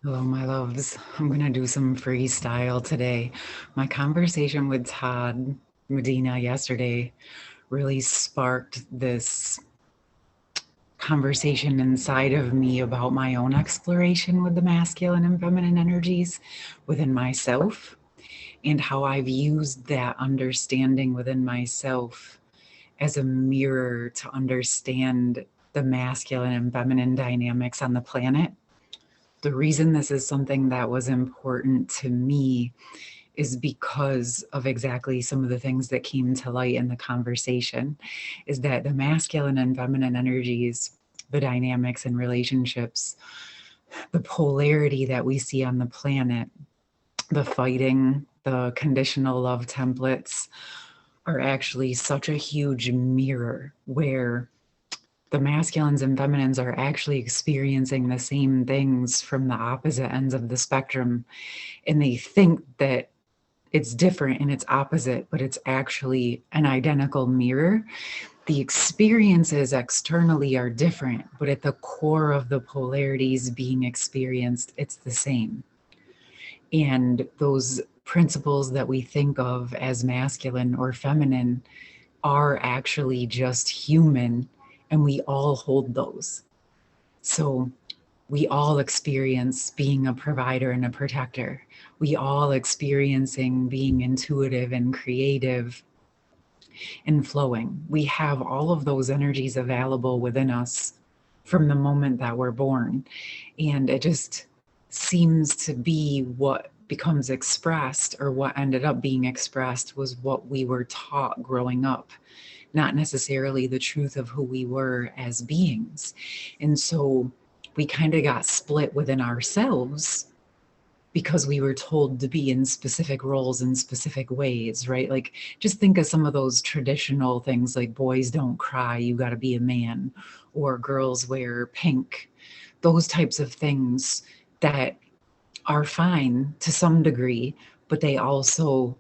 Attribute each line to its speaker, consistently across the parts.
Speaker 1: Hello, my loves. I'm going to do some freestyle today. My conversation with Todd, Medina, yesterday really sparked this conversation inside of me about my own exploration with the masculine and feminine energies within myself and how I've used that understanding within myself as a mirror to understand the masculine and feminine dynamics on the planet. The reason this is something that was important to me is because of exactly some of the things that came to light in the conversation is that the masculine and feminine energies, the dynamics and relationships, the polarity that we see on the planet, the fighting, the conditional love templates are actually such a huge mirror where the masculines and feminines are actually experiencing the same things from the opposite ends of the spectrum. And they think that it's different and it's opposite, but it's actually an identical mirror. The experiences externally are different, but at the core of the polarities being experienced, it's the same. And those principles that we think of as masculine or feminine are actually just human, and we all hold those. So we all experience being a provider and a protector. We all experiencing being intuitive and creative and flowing. We have all of those energies available within us from the moment that we're born. And it just seems to be what becomes expressed, or what ended up being expressed was what we were taught growing up, not necessarily the truth of who we were as beings. And so we kind of got split within ourselves because we were told to be in specific roles in specific ways, right? Like, just think of some of those traditional things like boys don't cry, you got to be a man, or girls wear pink, those types of things that are fine to some degree, but they also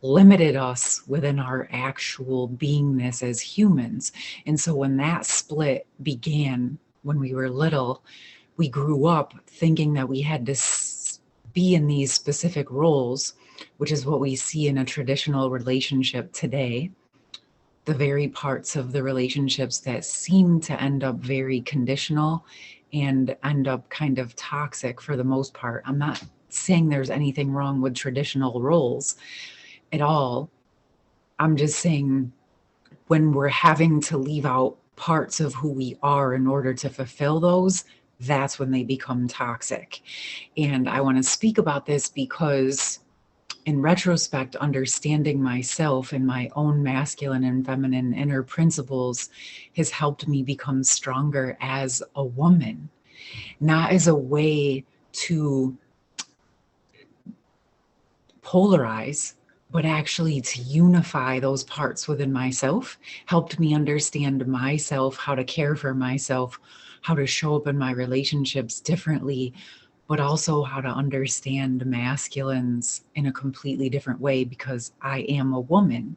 Speaker 1: limited us within our actual beingness as humans. And so when that split began when we were little, we grew up thinking that we had to be in these specific roles, which is what we see in a traditional relationship today. The very parts of the relationships that seem to end up very conditional and end up kind of toxic for the most part. I'm not saying there's anything wrong with traditional roles at all. I'm just saying when we're having to leave out parts of who we are in order to fulfill those, that's when they become toxic. And I want to speak about this because, in retrospect, understanding myself and my own masculine and feminine inner principles has helped me become stronger as a woman, not as a way to polarize, but actually to unify those parts within myself, helped me understand myself, how to care for myself, how to show up in my relationships differently, but also how to understand masculines in a completely different way because I am a woman.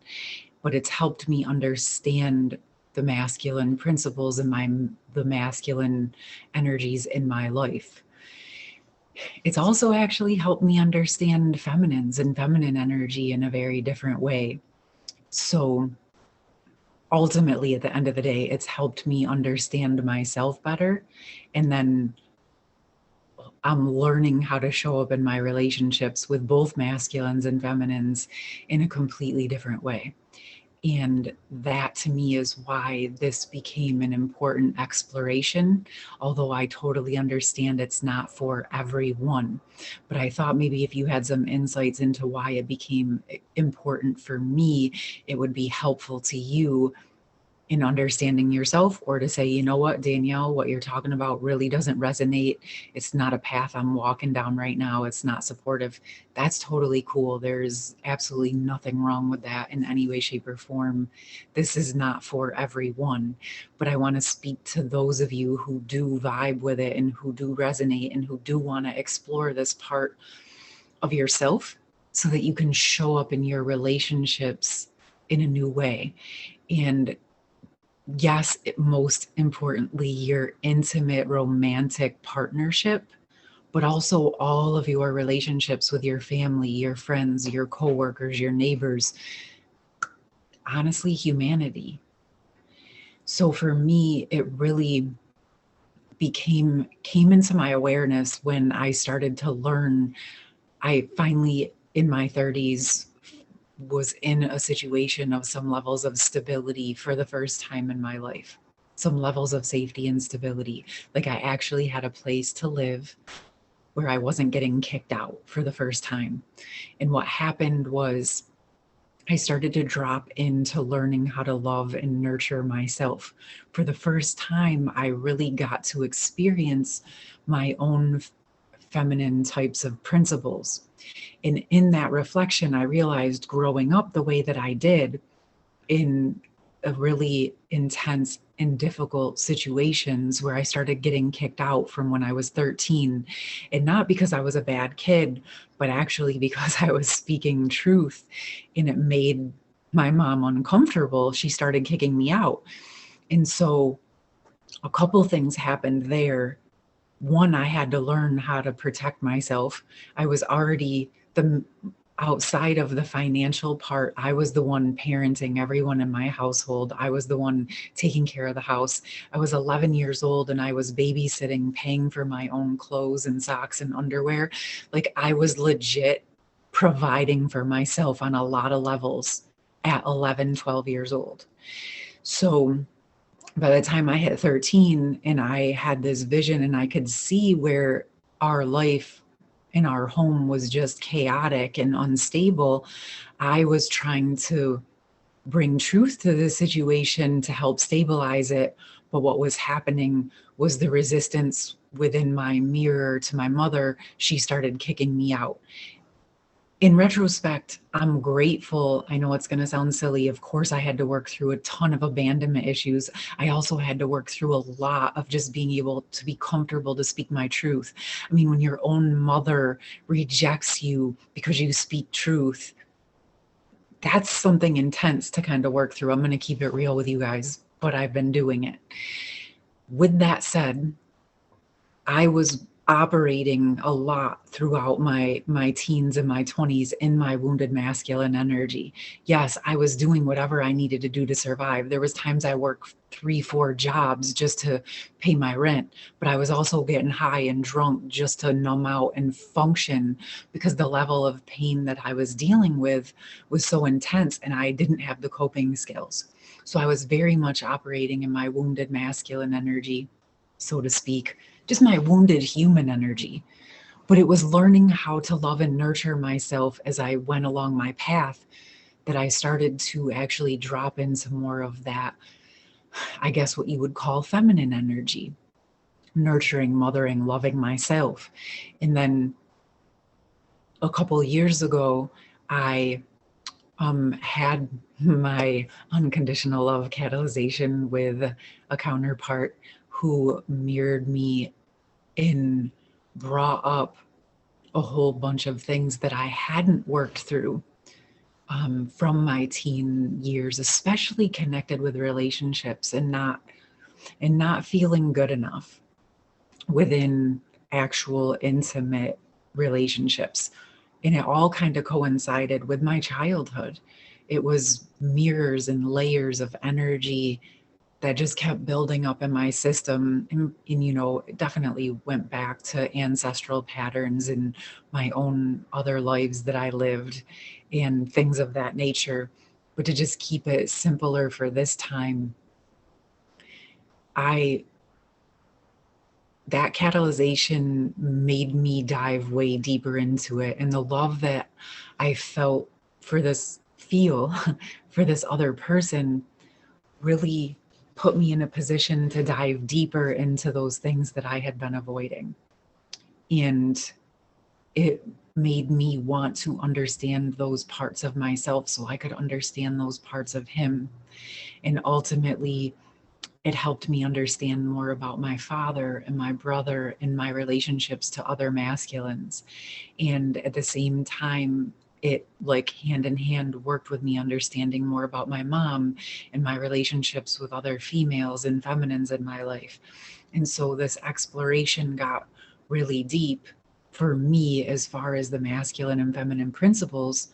Speaker 1: But it's helped me understand the masculine principles and the masculine energies in my life. It's also actually helped me understand feminines and feminine energy in a very different way. So ultimately, at the end of the day, it's helped me understand myself better. And then I'm learning how to show up in my relationships with both masculines and feminines in a completely different way. And that to me is why this became an important exploration, although I totally understand it's not for everyone. But I thought maybe if you had some insights into why it became important for me, it would be helpful to you in understanding yourself, or to say, you know what, Danielle, what you're talking about really doesn't resonate. It's not a path I'm walking down right now. It's not supportive. That's totally cool. There's absolutely nothing wrong with that in any way, shape, or form. This is not for everyone, but I want to speak to those of you who do vibe with it and who do resonate and who do want to explore this part of yourself so that you can show up in your relationships in a new way. And yes, most importantly, your intimate romantic partnership but also all of your relationships with your family, your friends, your coworkers, your neighbors, honestly, humanity. So for me, it really came into my awareness when I started to learn. I finally, in my 30s, was in a situation of some levels of stability for the first time in my life, some levels of safety and stability. Like I actually had a place to live where I wasn't getting kicked out for the first time. And what happened was I started to drop into learning how to love and nurture myself. For the first time, I really got to experience my own feminine types of principles. And in that reflection, I realized growing up the way that I did in a really intense and difficult situations where I started getting kicked out from when I was 13. And not because I was a bad kid, but actually because I was speaking truth and it made my mom uncomfortable. She started kicking me out. And so a couple things happened there. One, I had to learn how to protect myself. I was already the outside of the financial part, I was the one parenting everyone in my household. I was the one taking care of the house. I was 11 years old and I was babysitting, paying for my own clothes and socks and underwear. Like I was legit providing for myself on a lot of levels at 11, 12 years old. So by the time I hit 13 and I had this vision and I could see where our life in our home was just chaotic and unstable, I was trying to bring truth to the situation to help stabilize it. But what was happening was the resistance within my mirror to my mother. She started kicking me out. In retrospect, I'm grateful. I know it's going to sound silly. Of course, I had to work through a ton of abandonment issues. I also had to work through a lot of just being able to be comfortable to speak my truth. I mean, when your own mother rejects you because you speak truth, that's something intense to kind of work through. I'm going to keep it real with you guys, but I've been doing it. With that said, I was operating a lot throughout my teens and my 20s in my wounded masculine energy. Yes, I was doing whatever I needed to do to survive. There was times I worked 3, 4 jobs just to pay my rent, but I was also getting high and drunk just to numb out and function because the level of pain that I was dealing with was so intense and I didn't have the coping skills. So I was very much operating in my wounded masculine energy, so to speak, just my wounded human energy. But it was learning how to love and nurture myself as I went along my path that I started to actually drop into more of that, I guess what you would call feminine energy, nurturing, mothering, loving myself. And then a couple of years ago, I had my unconditional love catalysis with a counterpart who mirrored me and brought up a whole bunch of things that I hadn't worked through from my teen years, especially connected with relationships and not feeling good enough within actual intimate relationships. And it all kind of coincided with my childhood. It was mirrors and layers of energy that just kept building up in my system and you know, it definitely went back to ancestral patterns and my own other lives that I lived and things of that nature. But to just keep it simpler for this time, I that catalysis made me dive way deeper into it, and the love that I felt for this feel for this other person really put me in a position to dive deeper into those things that I had been avoiding. And it made me want to understand those parts of myself so I could understand those parts of him. And ultimately, it helped me understand more about my father and my brother and my relationships to other masculines. And at the same time, it like hand in hand worked with me understanding more about my mom and my relationships with other females and feminines in my life. And so this exploration got really deep for me as far as the masculine and feminine principles.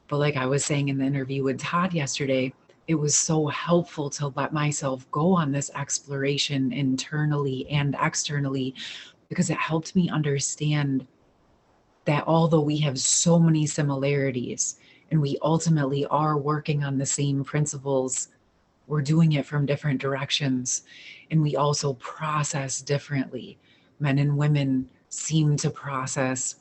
Speaker 1: But like I was saying in the interview with Todd yesterday, it was so helpful to let myself go on this exploration internally and externally, because it helped me understand that although we have so many similarities and we ultimately are working on the same principles, we're doing it from different directions, and we also process differently. Men and women seem to process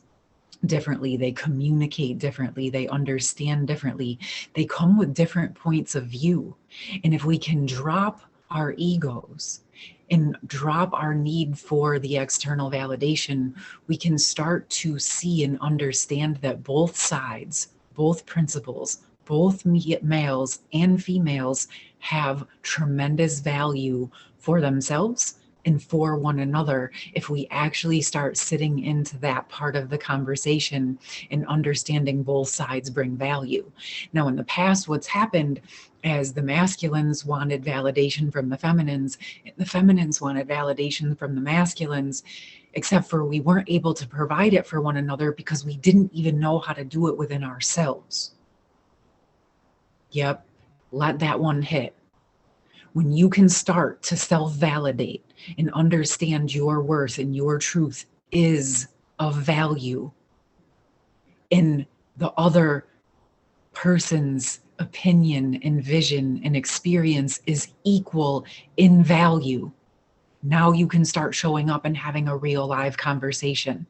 Speaker 1: differently, they communicate differently, they understand differently, they come with different points of view. And if we can drop our egos and drop our need for the external validation, we can start to see and understand that both sides, both principles, both males and females have tremendous value for themselves and for one another if we actually start sitting into that part of the conversation and understanding both sides bring value. Now, in the past, what's happened as the masculines wanted validation from the feminines, and the feminines wanted validation from the masculines, except for we weren't able to provide it for one another because we didn't even know how to do it within ourselves. Yep, let that one hit. When you can start to self-validate and understand your worth and your truth is of value, and the other person's opinion and vision and experience is equal in value, now you can start showing up and having a real live conversation.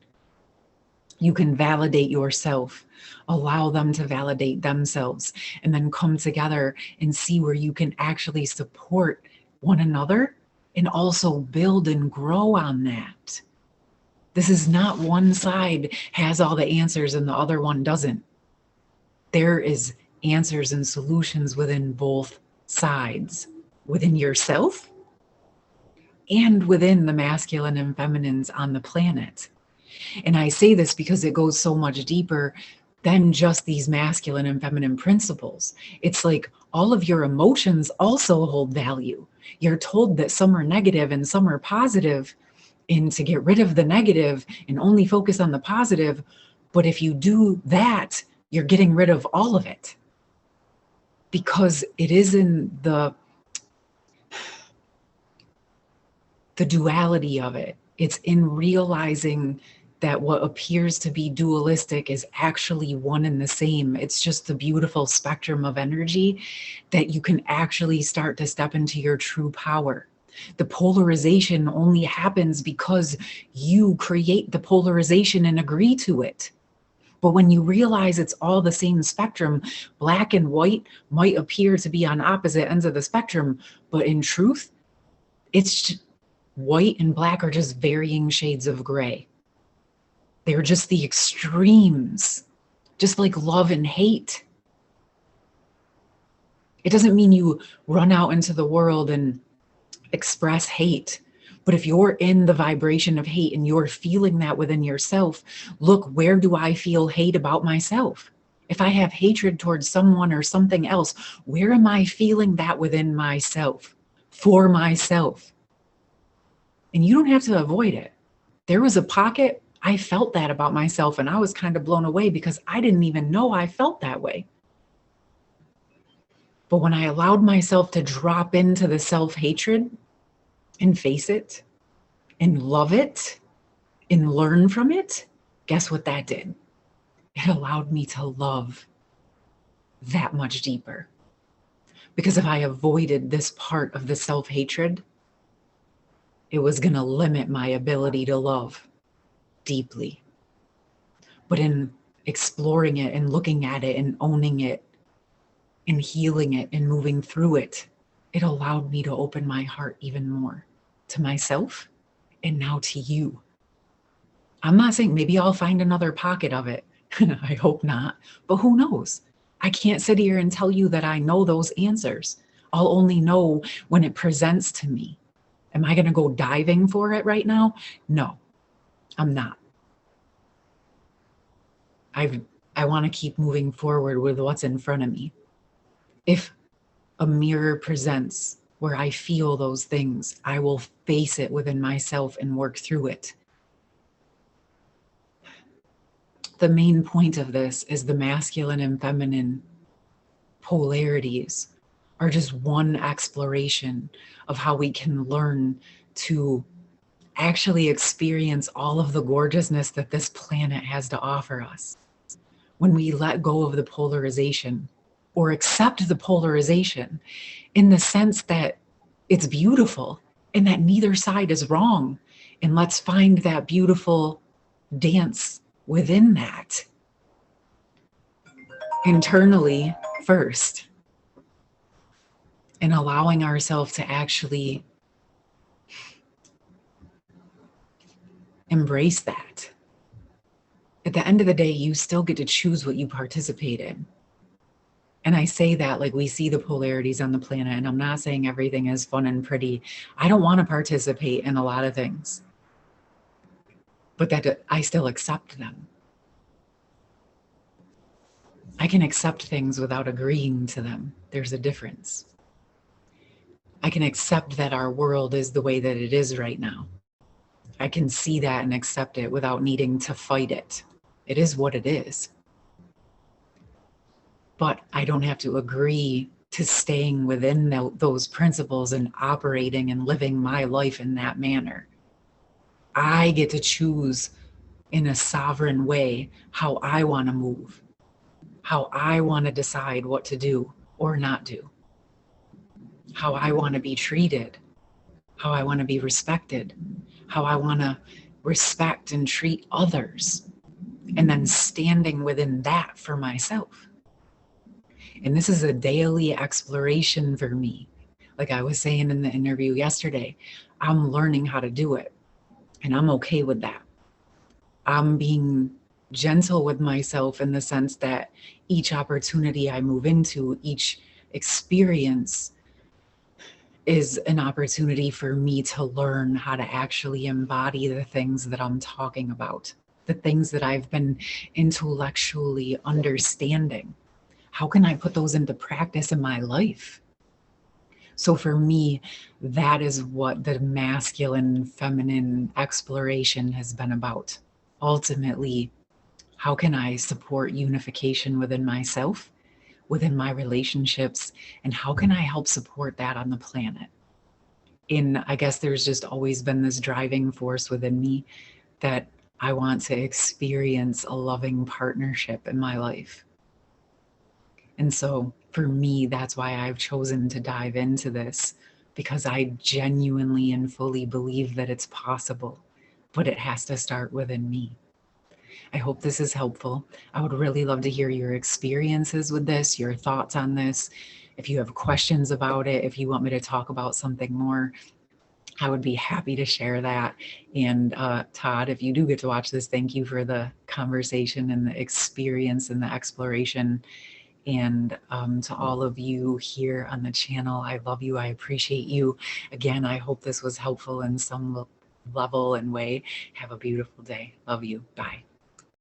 Speaker 1: You can validate yourself, allow them to validate themselves, and then come together and see where you can actually support one another and also build and grow on that. This is not one side has all the answers and the other one doesn't. There is answers and solutions within both sides, within yourself and within the masculine and feminines on the planet. And I say this because it goes so much deeper than just these masculine and feminine principles. It's like all of your emotions also hold value. You're told that some are negative and some are positive, and to get rid of the negative and only focus on the positive. But if you do that, you're getting rid of all of it, because it is in the duality of it. It's in realizing that what appears to be dualistic is actually one and the same. It's just the beautiful spectrum of energy that you can actually start to step into your true power. The polarization only happens because you create the polarization and agree to it. But when you realize it's all the same spectrum, black and white might appear to be on opposite ends of the spectrum, but in truth, it's white and black are just varying shades of gray. They're just the extremes, just like love and hate. It doesn't mean you run out into the world and express hate. But if you're in the vibration of hate and you're feeling that within yourself, look, where do I feel hate about myself? If I have hatred towards someone or something else, where am I feeling that within myself, for myself? And you don't have to avoid it. There was a pocket, I felt that about myself, and I was kind of blown away because I didn't even know I felt that way. But when I allowed myself to drop into the self-hatred and face it and love it and learn from it, guess what that did? It allowed me to love that much deeper. Because if I avoided this part of the self-hatred, it was going to limit my ability to love deeply. But in exploring it and looking at it and owning it and healing it and moving through it, it allowed me to open my heart even more to myself and now to you. I'm not saying maybe I'll find another pocket of it. I hope not, but who knows? I can't sit here and tell you that I know those answers. I'll only know when it presents to me. Am I going to go diving for it right now? No, I'm not. I want to keep moving forward with what's in front of me. If a mirror presents where I feel those things, I will face it within myself and work through it. The main point of this is the masculine and feminine polarities are just one exploration of how we can learn to actually experience all of the gorgeousness that this planet has to offer us. When we let go of the polarization or accept the polarization in the sense that it's beautiful and that neither side is wrong, and let's find that beautiful dance within that internally first, and allowing ourselves to actually embrace that. At the end of the day, you still get to choose what you participate in. And I say that like we see the polarities on the planet, and I'm not saying everything is fun and pretty. I don't want to participate in a lot of things, but that I still accept them. I can accept things without agreeing to them. There's a difference. I can accept that our world is the way that it is right now. I can see that and accept it without needing to fight it. It is what it is. But I don't have to agree to staying within those principles and operating and living my life in that manner. I get to choose in a sovereign way how I want to move, how I want to decide what to do or not do, how I want to be treated, how I want to be respected, how I want to respect and treat others, and then standing within that for myself. And this is a daily exploration for me. Like I was saying in the interview yesterday, I'm learning how to do it, and I'm okay with that. I'm being gentle with myself in the sense that each opportunity I move into, each experience is an opportunity for me to learn how to actually embody the things that I'm talking about, the things that I've been intellectually understanding. How can I put those into practice in my life? So for me, that is what the masculine, feminine exploration has been about. Ultimately, how can I support unification within myself, within my relationships, and how can I help support that on the planet? And I guess there's just always been this driving force within me that I want to experience a loving partnership in my life. And so for me, that's why I've chosen to dive into this, because I genuinely and fully believe that it's possible, but it has to start within me. I hope this is helpful. I would really love to hear your experiences with this, your thoughts on this. If you have questions about it, if you want me to talk about something more, I would be happy to share that. And Todd, if you do get to watch this, thank you for the conversation and the experience and the exploration. And to all of you here on the channel, I love you. I appreciate you. Again, I hope this was helpful in some level and way. Have a beautiful day. Love you. Bye.